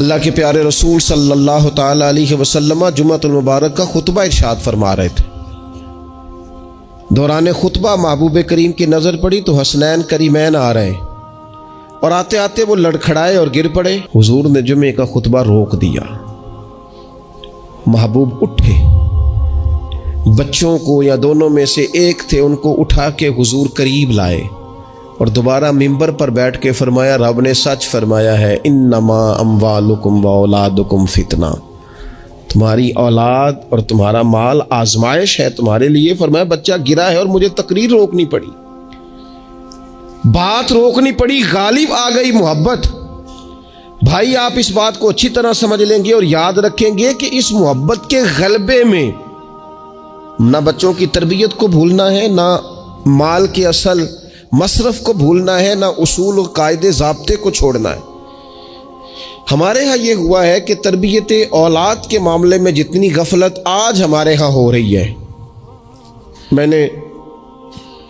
अल्लाह के प्यारे रसूल सल्लल्लाहु ताला अलैहि वसल्लम जुम्मतुल मुबारक का खुतबा इरशाद फरमा रहे थे। दौरान खुतबा महबूब करीम की नज़र पड़ी तो हसनैन करीमैन आ रहे और आते आते वो लड़खड़ाए और गिर पड़े। हुजूर ने जुमे का खुतबा रोक दिया। महबूब उठे, बच्चों को या दोनों में से एक थे उनको उठा के हुजूर करीब लाए और दोबारा मिंबर पर बैठ के फरमाया, रब ने सच फरमाया है, इन्नमा अम्वालुकुम व औलादुकुम फितना, तुम्हारी औलाद और तुम्हारा माल आजमाइश है तुम्हारे लिए। फरमाया बच्चा गिरा है और मुझे तकरीर रोकनी पड़ी, बात रोकनी पड़ी, गालिब आ गई मोहब्बत। भाई आप इस बात को अच्छी तरह समझ लेंगे और याद रखेंगे कि इस मोहब्बत के गलबे में ना बच्चों की तरबियत को भूलना है, ना माल के असल मसरफ को भूलना है, ना उसूल और कायदे ज़ाब्ते को छोड़ना है। हमारे यहाँ ये हुआ है कि तरबियत औलाद के मामले में जितनी गफलत आज हमारे यहाँ हो रही है, मैंने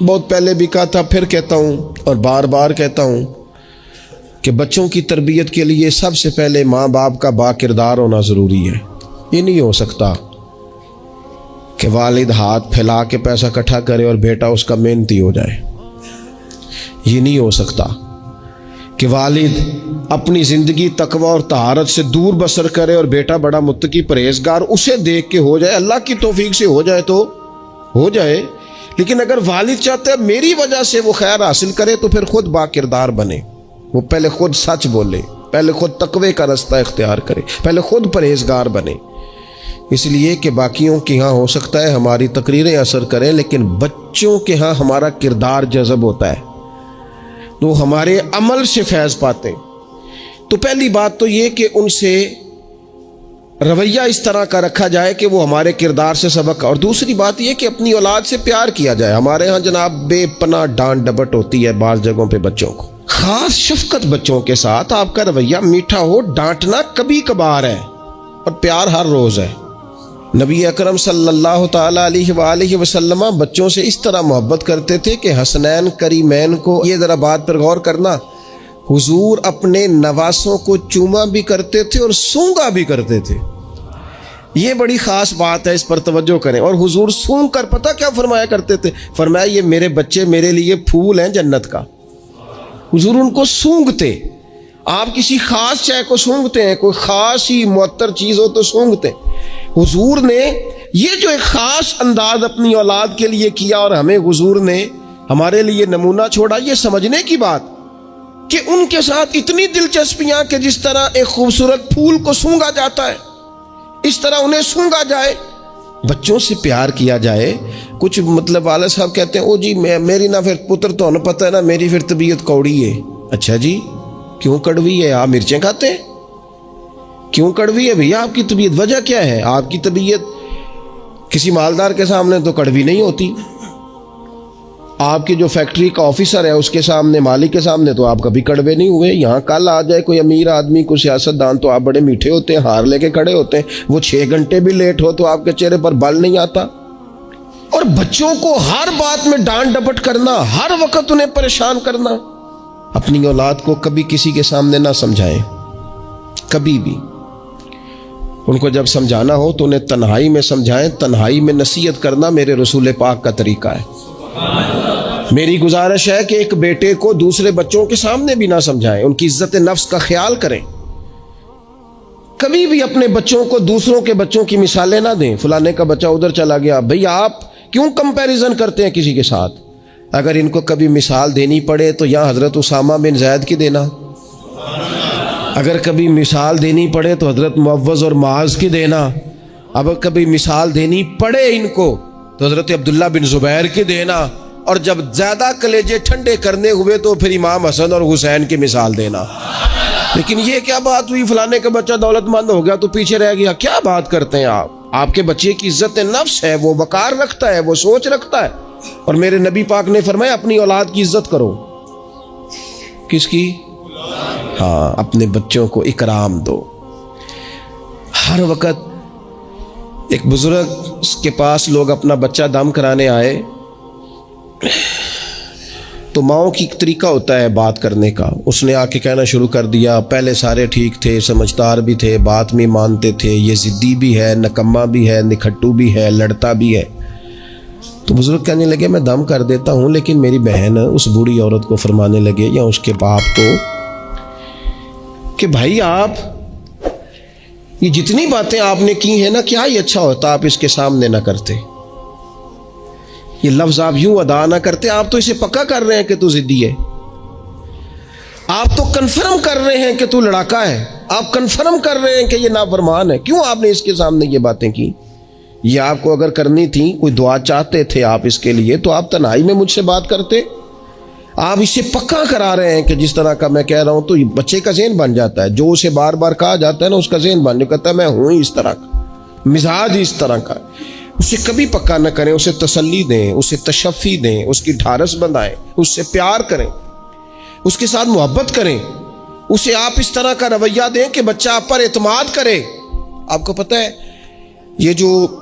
बहुत पहले भी कहा था, फिर कहता हूँ और बार बार कहता हूँ कि बच्चों की तरबियत के लिए सबसे पहले माँ बाप का बाकिरदार होना ज़रूरी है। ये नहीं हो सकता कि वालिद हाथ फैला के पैसा इकट्ठा करे और बेटा उसका मेहनती हो जाए। ये नहीं हो सकता कि वालिद अपनी ज़िंदगी तकवा और तहारत से दूर बसर करे और बेटा बड़ा मुत्तकी परहेजगार उसे देख के हो जाए। अल्लाह की तौफीक से हो जाए तो हो जाए, लेकिन अगर वालिद चाहते हैं मेरी वजह से वो खैर हासिल करे तो फिर खुद बाकिरदार बने। वो पहले खुद सच बोले, पहले खुद तकवे का रास्ता इख्तियार करे, पहले खुद परहेजगार बने। इसलिए कि बाकियों के यहाँ हो सकता है हमारी तकरीरें असर करें, लेकिन बच्चों के यहाँ हमारा किरदार जज़ब होता है तो हमारे अमल से फैज़ पाते। तो पहली बात तो ये कि उनसे रवैया इस तरह का रखा जाए कि वो हमारे किरदार से सबक, और दूसरी बात ये कि अपनी औलाद से प्यार किया जाए। हमारे यहाँ जनाब बेपनाह डांट डपट होती है बाज़ जगहों पे बच्चों को, ख़ास शफ़क़त बच्चों के साथ आपका रवैया मीठा हो। डांटना कभी कभार है और प्यार हर रोज़ है। नबी अकरम सल्लल्लाहु ताला अलैहि वसल्लम बच्चों से इस तरह मोहब्बत करते थे कि हसनैन करीमैन को, ये ज़रा बात पर गौर करना, हुजूर अपने नवासों को चूमा भी करते थे और सूंघा भी करते थे। ये बड़ी ख़ास बात है, इस पर तवज्जो करें। और हुजूर सूंघ कर पता क्या फरमाया करते थे? फरमाया ये मेरे बच्चे मेरे लिए फूल हैं जन्नत का। हुजूर उनको सूंघते। आप किसी ख़ास चाय को सूंघते हैं, कोई ख़ास ही मुअत्तर चीज़ हो तो सूंघते हैं। हुजूर ने ये जो एक ख़ास अंदाज अपनी औलाद के लिए किया और हमें हुजूर ने हमारे लिए नमूना छोड़ा, ये समझने की बात कि उनके साथ इतनी दिलचस्पियां कि जिस तरह एक खूबसूरत फूल को सूंघा जाता है इस तरह उन्हें सूंघा जाए, बच्चों से प्यार किया जाए। कुछ मतलब वाले साहब कहते हैं, ओ जी मेरी ना फिर पुत्र तो न पता है ना, मेरी फिर तबीयत कौड़ी है। अच्छा जी, क्यों कड़वी है? आप मिर्चें खाते हैं? क्यों कड़वी है भैया आपकी तबीयत? वजह क्या है? आपकी तबीयत किसी मालदार के सामने तो कड़वी नहीं होती, आपकी जो फैक्ट्री का ऑफिसर है उसके सामने, मालिक के सामने तो आप कभी कड़वे नहीं हुए। यहाँ कल आ जाए कोई अमीर आदमी, कोई सियासतदान, तो आप बड़े मीठे होते हैं, हार लेके खड़े होते हैं। वो 6 घंटे भी लेट हो तो आपके चेहरे पर बल नहीं आता। और बच्चों को हर बात में डांट डपट करना, हर वक्त उन्हें परेशान करना। अपनी औलाद को कभी किसी के सामने ना समझाएं, कभी भी। उनको जब समझाना हो तो उन्हें तन्हाई में समझाएं। तन्हाई में नसीहत करना मेरे रसूल पाक का तरीका है। मेरी गुजारिश है कि एक बेटे को दूसरे बच्चों के सामने भी ना समझाएं, उनकी इज्जत नफ्स का ख्याल करें। कभी भी अपने बच्चों को दूसरों के बच्चों की मिसालें ना दें। फलाने का बच्चा उधर चला गया, भैया आप क्यों कंपैरिजन करते हैं किसी के साथ? अगर इनको कभी मिसाल देनी पड़े तो यहाँ हजरत उसामा बिन ज़ैद की देना, अगर कभी मिसाल देनी पड़े तो हजरत मुअव्वज़ और मुआज़ की देना, अब कभी मिसाल देनी पड़े इनको तो हजरत अब्दुल्ला बिन ज़ुबैर की देना, और जब ज़्यादा कलेजे ठंडे करने हुए तो फिर इमाम हसन और हुसैन की मिसाल देना। लेकिन ये क्या बात हुई, फलाने का बच्चा दौलतमंद हो गया तो पीछे रह गया? क्या बात करते हैं आप? आपके बच्चे की इज्जत नफ्स है, वो वकार रखता है, वो सोच रखता है। और मेरे नबी पाक ने फरमाया अपनी औलाद की इज्जत करो। किसकी? हाँ, अपने बच्चों को इकराम दो। हर वक्त एक बुजुर्ग के पास लोग अपना बच्चा दम कराने आए तो माओ की एक तरीका होता है बात करने का। उसने आके कहना शुरू कर दिया, पहले सारे ठीक थे, समझदार भी थे, बात में मानते थे, ये ज़िद्दी भी है, नकम्मा भी है, निखट्टू भी है, लड़ता भी है। तो बुजुर्ग कहने लगे मैं दम कर देता हूँ, लेकिन मेरी बहन उस बूढ़ी औरत को फरमाने लगे या उसके बाप को कि भाई आप ये जितनी बातें आपने की हैं ना, क्या ही अच्छा होता आप इसके सामने ना करते, ये लफ्ज आप यूं अदा ना करते। आप तो इसे पक्का कर रहे हैं कि तू जिद्दी है, आप तो कन्फर्म कर रहे हैं कि तू लड़ाका है, आप कन्फर्म कर रहे हैं कि ये नाफरमान है। क्यों आपने इसके सामने ये बातें की? ये आपको अगर करनी थी, कोई दुआ चाहते थे आप इसके लिए, तो आप तन्हाई में मुझसे बात करते। आप इसे पक्का करा रहे हैं कि जिस तरह का मैं कह रहा हूं, तो बच्चे का ज़हन बन जाता है। जो उसे बार बार कहा जाता है ना, उसका ज़हन बन जाता है मैं हूं ही इस तरह का, मिजाज इस तरह का। उसे कभी पक्का न करें, उसे तसल्ली दें, उसे तशफ़ी दें, उसकी ढारस बंधाएं, उससे प्यार करें, उसके साथ मोहब्बत करें, उसे आप इस तरह का रवैया दें कि बच्चा आप पर एतमाद करे। आपको पता है ये जो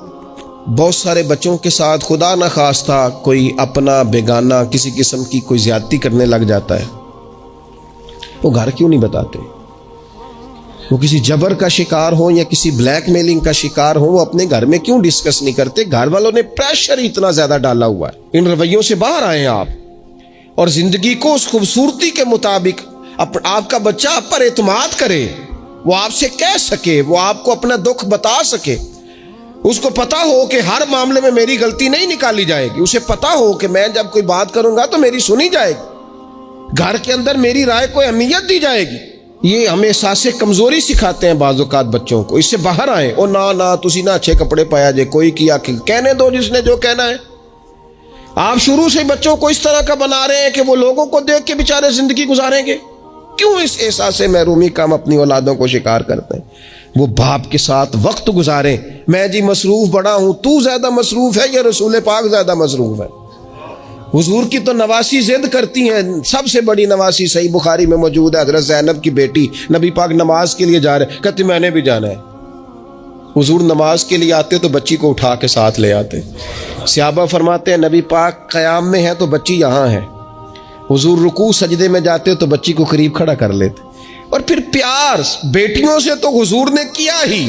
बहुत सारे बच्चों के साथ खुदा न खास्ता कोई अपना बेगाना किसी किस्म की कोई ज्यादती करने लग जाता है, वो घर क्यों नहीं बताते? वो किसी जबर का शिकार हो या किसी ब्लैकमेलिंग का शिकार हो, वो अपने घर में क्यों डिस्कस नहीं करते? घर वालों ने प्रेशर इतना ज्यादा डाला हुआ है। इन रवैयों से बाहर आए आप और जिंदगी को उस खूबसूरती के मुताबिक आपका बच्चा आप पर एतमाद करे, वो आपसे कह सके, वो आपको अपना दुख बता सके, उसको पता हो कि हर मामले में मेरी गलती नहीं निकाली जाएगी, उसे पता हो कि मैं जब कोई बात करूंगा तो मेरी सुनी जाएगी, घर के अंदर मेरी राय को अहमियत दी जाएगी। ये हमें एहसास कमजोरी सिखाते हैं बाज़ औक़ात बच्चों को। इससे बाहर आए। ओ ना ना तुसी ना अच्छे कपड़े पाया जे, कोई किया कहने दो जिसने जो कहना है। आप शुरू से बच्चों को इस तरह का बना रहे हैं कि वो लोगों को देख के बेचारे जिंदगी गुजारेंगे। क्यों इस एहसास महरूमी का हम अपनी औलादों को शिकार करते हैं? वो बाप के साथ वक्त गुजारें। मैं जी मसरूफ बड़ा हूं, तू ज्यादा मसरूफ है या रसूल पाक ज्यादा मसरूफ है? हुजूर की तो नवासी जिद करती हैं, सबसे बड़ी नवासी सही बुखारी में मौजूद है, हजरत ज़ैनब की बेटी। नबी पाक नमाज के लिए जा रहे, कहती मैंने भी जाना है। हुजूर नमाज के लिए आते तो बच्ची को उठा के साथ ले आते। सहाबा फरमाते हैं नबी पाक क़याम में है तो बच्ची यहाँ है। हुजूर रुकू सजदे में जाते तो बच्ची को करीब खड़ा कर लेते। और फिर प्यार बेटियों से तो हुजूर ने किया ही।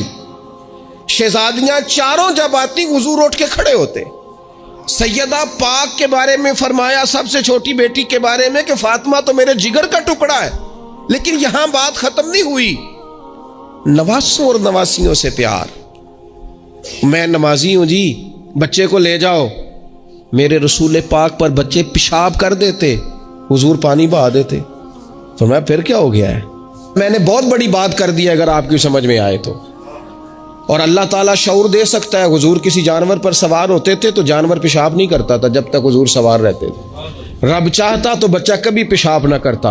शहजादियां चारों जब आती हुजूर उठ के खड़े होते। सैयदा पाक के बारे में फरमाया, सबसे छोटी बेटी के बारे में, कि फातिमा तो मेरे जिगर का टुकड़ा है। लेकिन यहां बात खत्म नहीं हुई। नवासों और नवासियों से प्यार। मैं नमाजी हूं जी, बच्चे को ले जाओ। मेरे रसूल पाक पर बच्चे पेशाब कर देते, हुजूर पानी बहा देते। फरमाया फिर क्या हो गया है? मैंने बहुत बड़ी बात कर दी अगर आपकी समझ में आए तो। और अल्लाह ताला शऊर दे सकता है। हुजूर किसी जानवर पर सवार होते थे तो जानवर पेशाब नहीं करता था जब तक हुजूर सवार रहते थे। रब चाहता तो बच्चा कभी पेशाब ना करता।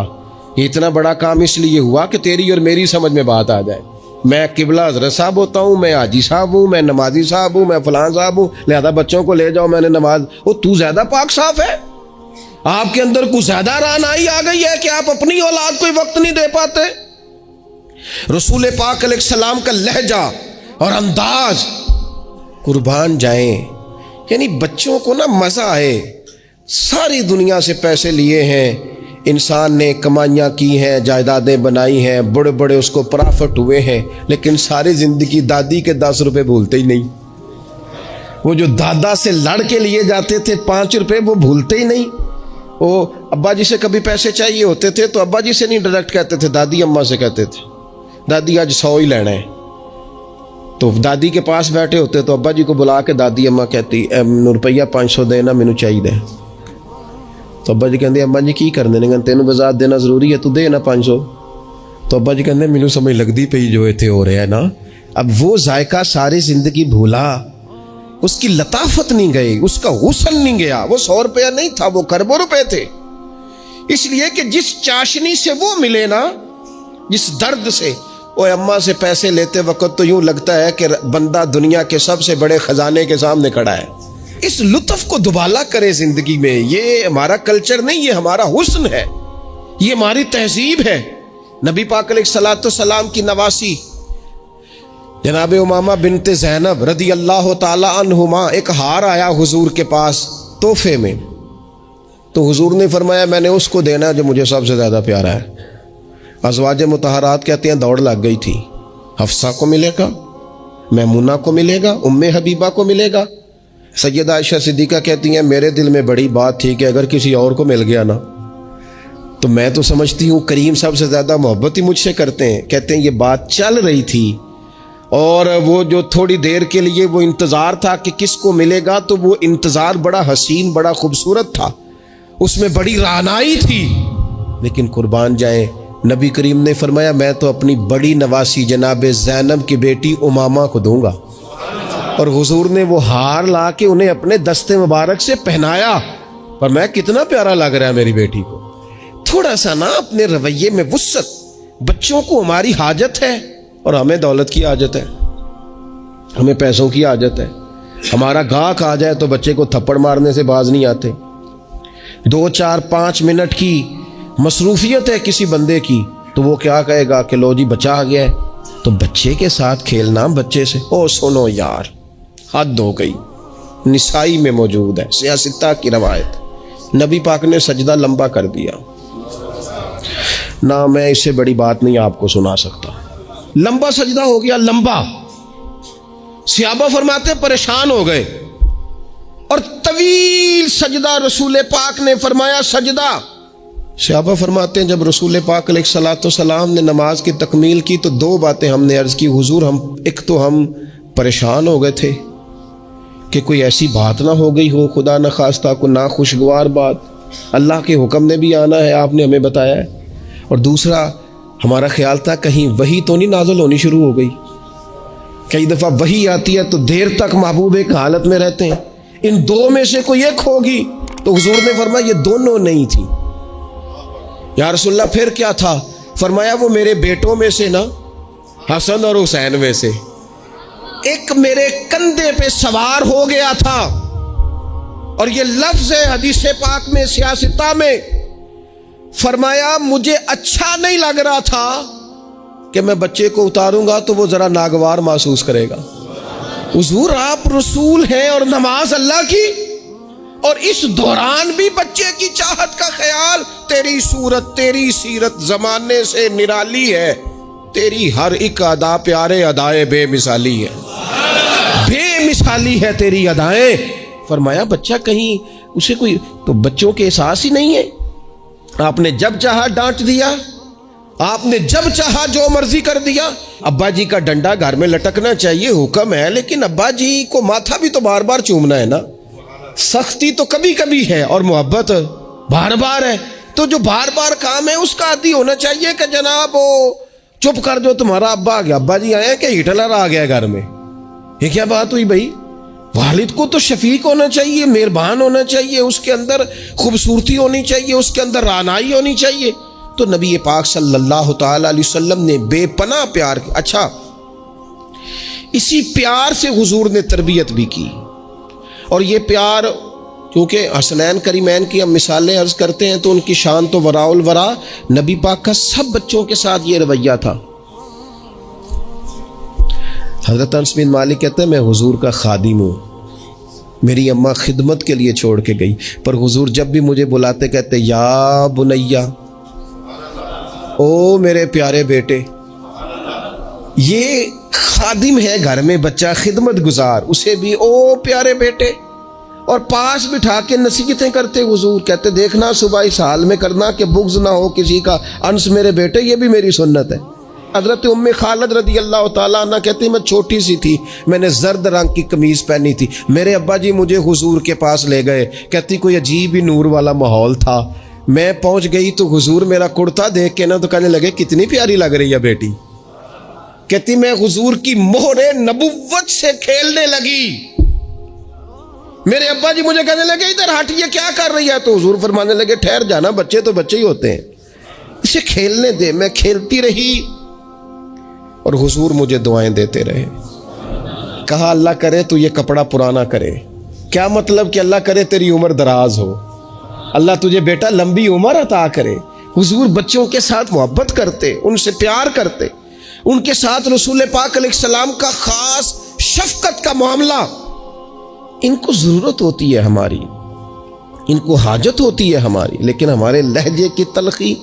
ये इतना बड़ा काम इसलिए हुआ कि तेरी और मेरी समझ में बात आ जाए। मैं किबला हज़रत साहब होता हूँ, मैं हाजी साहब हूँ, मैं नमाजी साहब हूँ, मैं फलां साहब हूँ, लिहाजा बच्चों को ले जाओ, मैंने नमाज। वो तू ज्यादा पाक साफ है? आपके अंदर कुछ ज्यादा रानाई आ गई है कि आप अपनी औलाद को वक्त नहीं दे पाते? रसूल पाक अलैहिस्सलाम का लहजा और अंदाज, कुर्बान जाएं। यानी बच्चों को ना मजा आए। सारी दुनिया से पैसे लिए हैं इंसान ने, कमाइयाँ की हैं, जायदादें बनाई हैं, बड़े बड़े उसको प्रॉफिट हुए हैं, लेकिन सारी जिंदगी दादी के 10 रुपए भूलते ही नहीं। वो जो दादा से लड़ के लिए जाते थे 5 रुपए, वो भूलते ही नहीं। वो अब्बा जी से कभी पैसे चाहिए होते थे तो अब्बा जी से नहीं डायरेक्ट कहते थे, दादी अम्मा से कहते थे, दादी आज 100 ही लेना है। तो दादी के पास बैठे होते तो अब्बा जी को बुला के दादी अम्मा कहती रुपया 500 देना मैनू चाहिए। तो अब्बा जी कहते अम्मा जी की करने ने, तेन बाजार देना जरूरी है, तू दे ना 500। तो अब्बा जी कहते मैनू समझ लगती पई जो इतने हो रहा है ना। अब वो जायका सारी जिंदगी भूला, उसकी लताफत नहीं गई, उसका हुस्न नहीं गया। वो 100 रुपया नहीं था, वो खरबों रुपए थे। इसलिए कि जिस चाशनी से वो मिले ना, जिस दर्द से, वो अम्मा से पैसे लेते वक्त तो यूं लगता है कि बंदा दुनिया के सबसे बड़े खजाने के सामने खड़ा है। इस लुत्फ को दुबाला करे जिंदगी में। ये हमारा कल्चर नहीं, ये हमारा हुस्न है, ये हमारी तहजीब है। नबी पाक अलैहिस्सलाम की नवासी जनाब उमामा बिनते ज़ैनब रदी अल्लाह ताला अन्हुमा, एक हार आया हुजूर के पास तोहफे में। तो हुजूर ने फरमाया मैंने उसको देना है जो मुझे सबसे ज़्यादा प्यारा है। अज़वाज मुतहरात कहते हैं दौड़ लग गई थी, हफ्सा को मिलेगा, मैमुना को मिलेगा, उम्मे हबीबा को मिलेगा। सैयदा आयशा सिद्दीक़ा कहती हैं मेरे दिल में बड़ी बात थी कि अगर किसी और को मिल गया ना तो मैं तो समझती हूँ करीम सबसे ज़्यादा मोहब्बत ही मुझसे करते हैं। कहते हैं ये बात चल रही थी और वो जो थोड़ी देर के लिए वो इंतज़ार था कि किसको मिलेगा, तो वो इंतज़ार बड़ा हसीन बड़ा खूबसूरत था, उसमें बड़ी रानाई थी। लेकिन कुर्बान जाए नबी करीम ने फरमाया मैं तो अपनी बड़ी नवासी जनाब ज़ैनब की बेटी उमामा को दूंगा। और हुजूर ने वो हार ला के उन्हें अपने दस्ते मुबारक से पहनाया। पर मैं कितना प्यारा लग रहा है मेरी बेटी को। थोड़ा सा ना अपने रवैये में वुस्सत, बच्चों को हमारी हाजत है और हमें दौलत की हाजत है, हमें पैसों की हाजत है। हमारा गाहक आ जाए तो बच्चे को थप्पड़ मारने से बाज नहीं आते। 2 4 5 मिनट की मसरूफियत है किसी बंदे की तो वो क्या कहेगा कि लो जी बच्चा आ गया है। तो बच्चे के साथ खेलना बच्चे से, ओ सुनो यार हद हो गई। निसाई में मौजूद है सियासता की रवायत, नबी पाक ने सजदा लंबा कर दिया ना, मैं इससे बड़ी बात नहीं आपको सुना सकता। लंबा सजदा हो गया, लंबा। सहाबा फरमाते परेशान हो गए और तवील सजदा रसूल पाक ने फरमाया सजदा। सहाबा फरमाते हैं जब रसूल पाक अलैहिस्सलाम ने नमाज की तकमील की तो 2 बातें हमने अर्ज की हुजूर, हम एक तो हम परेशान हो गए थे कि कोई ऐसी बात ना हो गई हो, खुदा न खास्ता को ना खुशगवार बात, अल्लाह के हुक्म ने भी आना है आपने हमें बताया है। और दूसरा हमारा ख्याल था कहीं वही तो नहीं नाज़िल होनी शुरू हो गई। कई दफ़ा वही आती है तो देर तक महबूब एक हालत में रहते हैं, इन 2 में से कोई एक होगी। तो हुजूर ने फरमाया ये दोनों नहीं थी। या रसूलल्लाह फिर क्या था? फरमाया वो मेरे बेटों में से ना, हसन और हुसैन में से एक मेरे कंधे पे सवार हो गया था। और ये लफ्ज है हदीस पाक में सियासता में, फरमाया मुझे अच्छा नहीं लग रहा था कि मैं बच्चे को उतारूंगा तो वो जरा नागवार महसूस करेगा। हुजूर आप रसूल हैं और नमाज अल्लाह की, और इस दौरान भी बच्चे की चाहत का ख्याल। तेरी सूरत तेरी सीरत जमाने से निराली है, तेरी हर एक अदा प्यारे अदाए बेमिसाली है, बेमिसाली है तेरी अदाएं। फरमाया बच्चा कहीं उसे कोई तो बच्चों के एहसास ही नहीं है। आपने जब चाहा डांट दिया, आपने जब चाहा जो मर्जी कर दिया। अब्बा जी का डंडा घर में लटकना चाहिए, हुक्म है, लेकिन अब्बा जी को माथा भी तो बार बार चूमना है ना। सख्ती तो कभी कभी है और मोहब्बत बार बार है। तो जो बार बार काम है उसका आदी होना चाहिए कि जनाब वो चुप कर दो, तुम्हारा अब्बा आ गया, अब्बा जी आए कि हिटलर आ गया घर में। ये क्या बात हुई भाई? वालिद को तो शफीक होना चाहिए, मेहरबान होना चाहिए, उसके अंदर खूबसूरती होनी चाहिए, उसके अंदर रानाई होनी चाहिए। तो नबी पाक सल्लल्लाहु तआला अलैहि वसल्लम ने बेपनाह प्यार किया। अच्छा, इसी प्यार से हुजूर ने तरबियत भी की। और ये प्यार क्योंकि हसनैन करीमैन की हम मिसालें अर्ज करते हैं तो उनकी शान तो वराउल वरा, नबी पाक का सब बच्चों के साथ ये रवैया था। हज़रत अनस बिन मालिक कहते हैं मैं हुजूर का खादिम हूँ, मेरी अम्मा खिदमत के लिए छोड़ के गई, पर हुजूर जब भी मुझे बुलाते कहते या बुनैया, ओ मेरे प्यारे बेटे। ये खादिम है घर में, बच्चा खिदमत गुजार, उसे भी ओ प्यारे बेटे। और पास बिठा के नसीहतें करते हुजूर, कहते देखना सुबह इस हाल में करना कि बुग़्ज़ ना हो किसी का, अनस मेरे बेटे ये भी मेरी सुन्नत है। हज़रत उम्मे खालिद रदी अल्लाह ताला अन्हा कहती मैं छोटी सी थी, मैंने जर्द रंग की कमीज़ पहनी थी, मेरे अब्बा जी मुझे हुजूर के पास ले गए। कहती कोई अजीब ही नूर वाला माहौल था, मैं पहुंच गई तो हुजूर मेरा कुर्ता देख के ना तो कहने लगे कितनी प्यारी लग रही है बेटी। कहती मैं हुजूर की मोहरे नबुव्वत से खेलने लगी। मेरे अब्बा जी मुझे कहने लगे इधर हट, ये क्या कर रही है? तो हुजूर फरमाने लगे ठहर जाना, बच्चे तो बच्चे ही होते हैं, इसे खेलने दे। मैं खेलती रही और हुजूर मुझे दुआएं देते रहे। कहा अल्लाह करे तो ये कपड़ा पुराना करे। क्या मतलब कि अल्लाह करे तेरी उम्र दराज हो, अल्लाह तुझे बेटा लंबी उम्र अता करे। हुजूर बच्चों के साथ मोहब्बत करते, उनसे प्यार करते, उनके साथ रसूल पाक अलैहिस्सलाम का खास शफकत का मामला। इनको ज़रूरत होती है हमारी, इनको हाजत होती है हमारी, लेकिन हमारे लहजे की तलखी,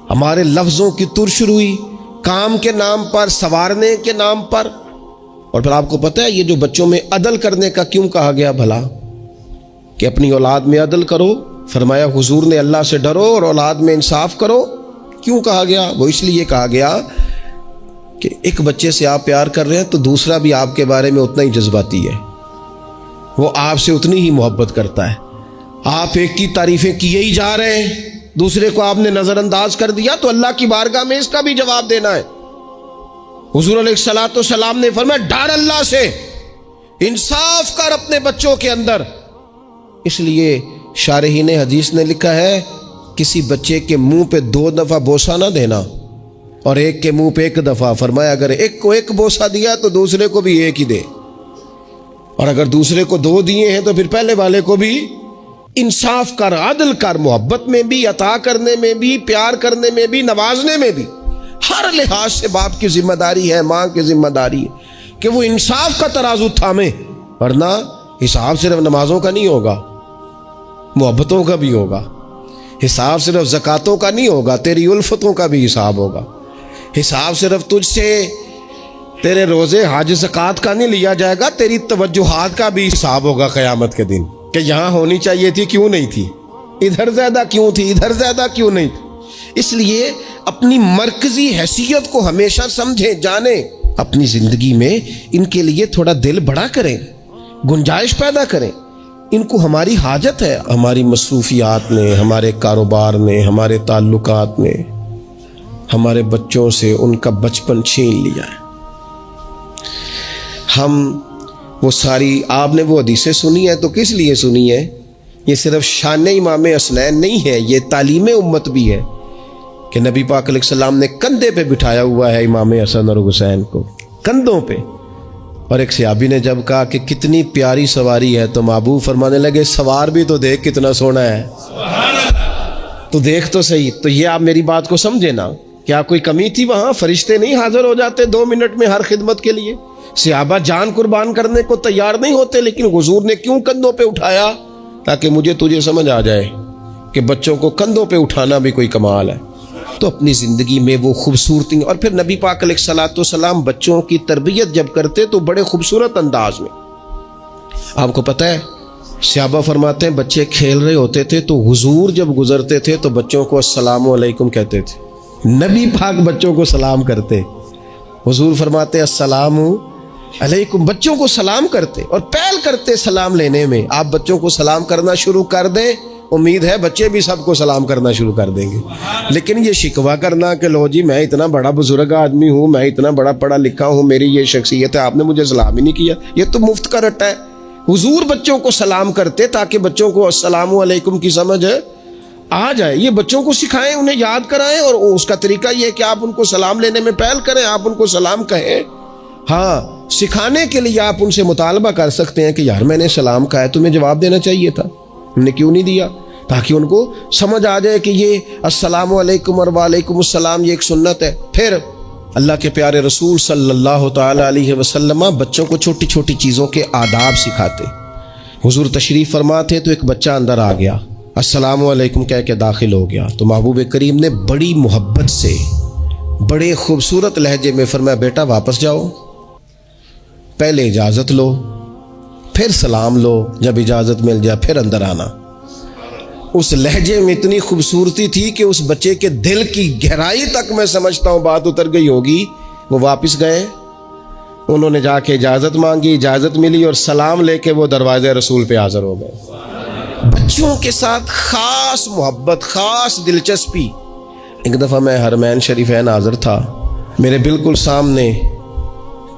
हमारे लफ्ज़ों की तुरशरुई, काम के नाम पर, संवारने के नाम पर। और फिर आपको पता है ये जो बच्चों में अदल करने का क्यों कहा गया भला, कि अपनी औलाद में अदल करो। फरमाया हुजूर ने अल्लाह से डरो और औलाद में इंसाफ करो। क्यों कहा गया? वो इसलिए कहा गया कि एक बच्चे से आप प्यार कर रहे हैं तो दूसरा भी आपके बारे में उतना ही जज्बाती है, वो आपसे उतनी ही मोहब्बत करता है। आप एक की तारीफें किए ही जा रहे हैं, दूसरे को आपने नजरअंदाज कर दिया, तो अल्लाह की बारगाह में इसका भी जवाब देना है। हुजूर अलैहिस्सलातु वस्सलाम ने फरमाया डर अल्लाह से, इंसाफ कर अपने बच्चों के अंदर। इसलिए शारहीन हदीस ने लिखा है किसी बच्चे के मुंह पे 2 दफा बोसा ना देना और एक के मुंह पे 1 दफा। फरमाया अगर एक को 1 बोसा दिया तो दूसरे को भी 1 ही दे, और अगर दूसरे को 2 दिए हैं तो फिर पहले वाले को भी। इंसाफ कर, अदल कर, मोहब्बत में भी, अता करने में भी, प्यार करने में भी, नवाजने में भी। हर लिहाज से बाप की जिम्मेदारी है, माँ की जिम्मेदारी है कि वो इंसाफ का तराजू थामे, वरना हिसाब सिर्फ नमाजों का नहीं होगा, मोहब्बतों का भी होगा। हिसाब सिर्फ ज़कातों का नहीं होगा, तेरी उल्फतों का भी हिसाब होगा। हिसाब सिर्फ तुझसे तेरे रोज़े हज ज़कात का नहीं लिया जाएगा, तेरी तवज्जुहात का भी हिसाब होगा क़यामत के दिन, कि यहाँ होनी चाहिए थी क्यों नहीं थी, इधर ज़्यादा क्यों थी, इधर ज़्यादा क्यों नहीं थी। इसलिए अपनी मरकज़ी हैसियत को हमेशा समझें, जाने। अपनी ज़िंदगी में इनके लिए थोड़ा दिल बड़ा करें, गुंजाइश पैदा करें। इनको हमारी हाजत है, हमारी मसरूफियात में, हमारे कारोबार में, हमारे ताल्लुकात में। हमारे बच्चों से उनका बचपन छीन लिया है। हम वो सारी, आपने वो हदीसें सुनी है तो किस लिए सुनी है? ये सिर्फ शान इमाम हसनैन नहीं है, ये तालीम उम्मत भी है कि नबी पाक अलैहिस्सलाम ने कंधे पे बिठाया हुआ है इमाम हसन और हुसैन को, कंधों पे। और एक सहाबी ने जब कहा कि कितनी प्यारी सवारी है, तो महबूब फरमाने लगे सवार भी तो देख कितना सोना है, तो देख तो सही। तो ये आप मेरी बात को समझे ना, क्या कोई कमी थी वहां? फरिश्ते नहीं हाजिर हो जाते 2 मिनट में हर खिदमत के लिए? सहाबा जान कुर्बान करने को तैयार नहीं होते, लेकिन हुजूर ने क्यों कंधों पे उठाया? ताकि मुझे तुझे समझ आ जाए कि बच्चों को कंधों पे उठाना भी कोई कमाल है। तो अपनी ज़िंदगी में वो खूबसूरती, और फिर नबी पाक अलैहिस्सलाम बच्चों की तरबियत जब करते तो बड़े खूबसूरत अंदाज में। आपको पता है सहाबा फरमाते हैं बच्चे खेल रहे होते थे तो हुजूर जब गुजरते थे तो बच्चों को अस्सलामु अलैकुम कहते थे। नबी पाक बच्चों को सलाम करते, हुजूर फरमाते अस्सलामु अलैकुम, बच्चों को सलाम करते और पहल करते सलाम लेने में। आप बच्चों को सलाम करना शुरू कर दें, उम्मीद है बच्चे भी सबको सलाम करना शुरू कर देंगे। लेकिन ये शिकवा करना कि लो जी मैं इतना बड़ा बुजुर्ग आदमी हूँ, मैं इतना बड़ा पढ़ा लिखा हूँ, मेरी ये शख्सियत है, आपने मुझे सलाम ही नहीं किया, ये तो मुफ्त का रट्टा है। हुजूर बच्चों को सलाम करते ताकि बच्चों को अस्सलामु अलैकुम की समझ आ जाए। ये बच्चों को सिखाएं, उन्हें याद कराएं, और उसका तरीका ये है कि आप उनको सलाम लेने में पहल करें, आप उनको सलाम कहें। हाँ, सिखाने के लिए आप उनसे मुतालबा कर सकते हैं कि यार मैंने सलाम कहा है, तुम्हें जवाब देना चाहिए था, हमने क्यों नहीं दिया, ताकि उनको समझ आ जाए कि ये अस्सलामु अलैकुम और वालेकुम अस्सलाम ये एक सुन्नत है। फिर अल्लाह के प्यारे रसूल सल्लल्लाहु ताला अलैहि वसल्लम बच्चों को छोटी छोटी चीज़ों के आदाब सिखाते। हुजूर तशरीफ़ फरमाते तो एक बच्चा अंदर आ गया, अस्सलामु अलैकुम कह के दाखिल हो गया, तो महबूब करीम ने बड़ी मोहब्बत से बड़े खूबसूरत लहजे में फरमाया बेटा वापस जाओ, पहले इजाज़त लो, फिर सलाम लो, जब इजाज़त मिल जाए फिर अंदर आना। उस लहजे में इतनी खूबसूरती थी कि उस बच्चे के दिल की गहराई तक मैं समझता हूँ बात उतर गई होगी। वो वापस गए, उन्होंने जाके इजाज़त मांगी, इजाज़त मिली और सलाम लेके वो दरवाज़े रसूल पे हाज़िर हो गए। बच्चों के साथ ख़ास मोहब्बत, ख़ास दिलचस्पी। एक दफ़ा मैं हरमैन शरीफैन हाज़िर था, मेरे बिल्कुल सामने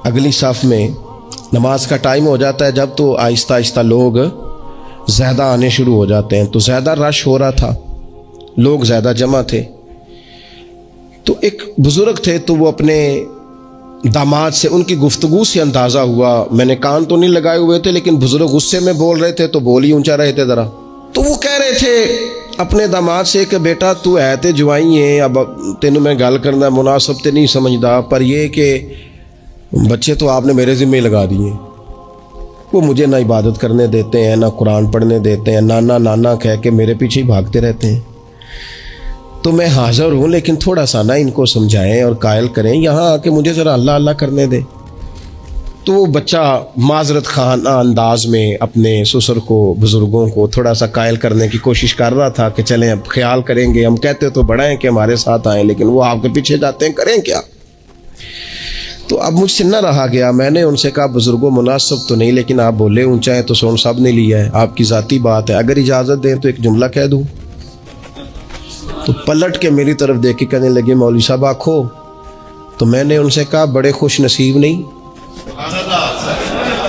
अगली सफ़ में नमाज का टाइम हो जाता है जब, तो आहिस्ता आहिस्ता लोग ज़्यादा आने शुरू हो जाते हैं, तो ज़्यादा रश हो रहा था, लोग ज़्यादा जमा थे। तो एक बुज़ुर्ग थे, तो वो अपने दामाद से, उनकी गुफ्तगू से अंदाज़ा हुआ, मैंने कान तो नहीं लगाए हुए थे लेकिन बुज़ुर्ग गुस्से में बोल रहे थे तो बोल ही ऊंचा रहे थे ज़रा। तो वो कह रहे थे अपने दामाद से कि बेटा तू है तो जवाई है, अब तेनों मैं गल करना मुनासब तो नहीं समझदा, पर ये कि बच्चे तो आपने मेरे ज़िम्मे लगा दिए। वो मुझे ना इबादत करने देते हैं, ना कुरान पढ़ने देते हैं, नाना नाना कह के मेरे पीछे ही भागते रहते हैं। तो मैं हाज़िर हूँ, लेकिन थोड़ा सा ना इनको समझाएं और कायल करें, यहाँ आके मुझे ज़रा अल्लाह अल्लाह करने दें। तो वो बच्चा माजरत खाना अंदाज में अपने ससुर को, बुज़ुर्गों को थोड़ा सा कायल करने की कोशिश कर रहा था कि चलें अब ख्याल करेंगे, हम कहते तो बड़ा हैं कि हमारे साथ आएँ, लेकिन वो आपके पीछे जाते हैं, करें क्या। तो अब मुझसे न रहा गया, मैंने उनसे कहा बुज़ुर्गों मुनासिब तो नहीं, लेकिन आप बोले ऊंचा है तो सोन साहब ने लिया है, आपकी ज़ाती बात है, अगर इजाज़त दें तो एक जुमला कह दूँ। तो पलट के मेरी तरफ देख के कहने लगे मौलवी साहब आखो। तो मैंने उनसे कहा बड़े खुश नसीब नहीं,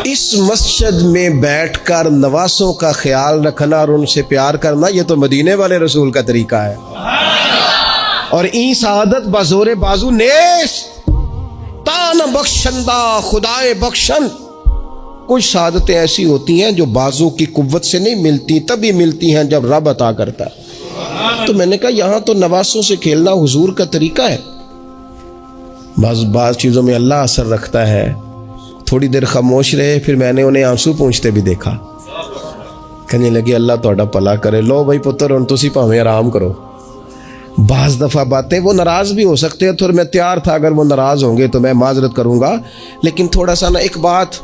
इस मस्जिद में बैठकर नवासों का ख्याल रखना और उनसे प्यार करना, ये तो मदीने वाले रसूल का तरीका है। और ई सादत बजोरे बाजू नेस तान बख्शंदा खुदाए बख्शन। कुछ सादतें ऐसी होती हैं जो बाजू की कुव्वत से नहीं मिलती, तभी मिलती हैं जब रब अता करता है। तो मैंने कहा यहाँ तो नवासों से खेलना हुजूर का तरीका है। बाज़ चीज़ों में अल्लाह असर रखता है। थोड़ी देर खामोश रहे, फिर मैंने उन्हें आंसू पूंछते भी देखा। कहने लगे अल्लाह तोड़ा भला करे, लो भाई पुत्र हुण तुसी भावें आराम करो। बाज़ दफ़ा बातें वो नाराज़ भी हो सकते हैं, तो मैं तैयार था अगर वो नाराज़ होंगे तो मैं माजरत करूँगा, लेकिन थोड़ा सा ना एक बात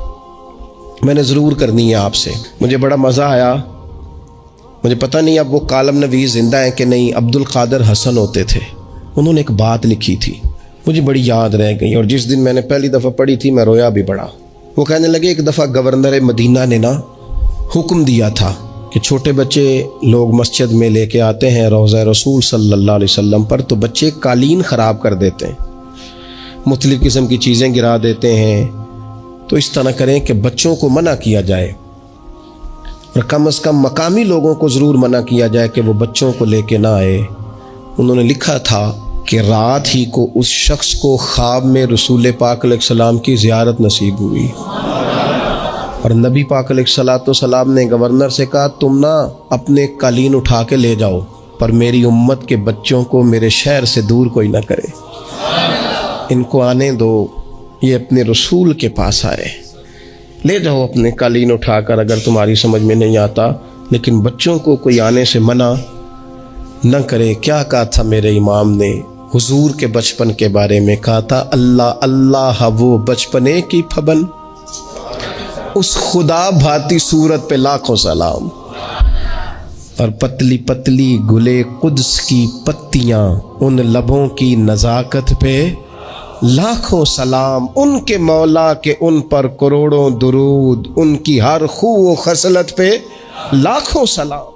मैंने ज़रूर करनी है आपसे। मुझे बड़ा मज़ा आया, मुझे पता नहीं अब वो कालम नवीस ज़िंदा हैं कि नहीं, अब्दुल कादिर हसन होते थे, उन्होंने एक बात लिखी थी, मुझे बड़ी याद रह गई, और जिस दिन मैंने पहली दफ़ा पढ़ी थी मैं रोया भी बड़ा। वो कहने लगे एक दफ़ा गवर्नर मदीना ने ना हुक्म दिया था कि छोटे बच्चे लोग मस्जिद में लेके आते हैं रोज़ा रसूल सल्लल्लाहु अलैहि वसल्लम पर, तो बच्चे कालीन ख़राब कर देते हैं, मुख्तलिफ़ किस्म की चीज़ें गिरा देते हैं। तो इस तरह करें कि बच्चों को मना किया जाए, और कम से कम मकामी लोगों को ज़रूर मना किया जाए कि वो बच्चों को लेके ना आए। उन्होंने लिखा था कि रात ही को उस शख्स को ख्वाब में रसूल पाक अलैहिस्सलाम की ज़ियारत नसीब हुई, और नबी पाक अलैहिस्सलाम ने गवर्नर से कहा तुम ना अपने कालीन उठा के ले जाओ, पर मेरी उम्मत के बच्चों को मेरे शहर से दूर कोई ना करे, इनको आने दो, ये अपने रसूल के पास आए, ले जाओ अपने कालीन उठाकर, अगर तुम्हारी समझ में नहीं आता, लेकिन बच्चों को कोई आने से मना न करे। क्या कहा था मेरे इमाम ने हुजूर के बचपन के बारे में? कहा था अल्लाह अल्लाह वो बचपने की फबन, उस खुदा भाती सूरत पे लाखों सलाम, और पतली पतली गुले कुद्स की पत्तियां, उन लबों की नज़ाकत पे लाखों सलाम, उनके मौला के उन पर करोड़ों दुरूद, उनकी हर खूब खसलत पे लाखों सलाम।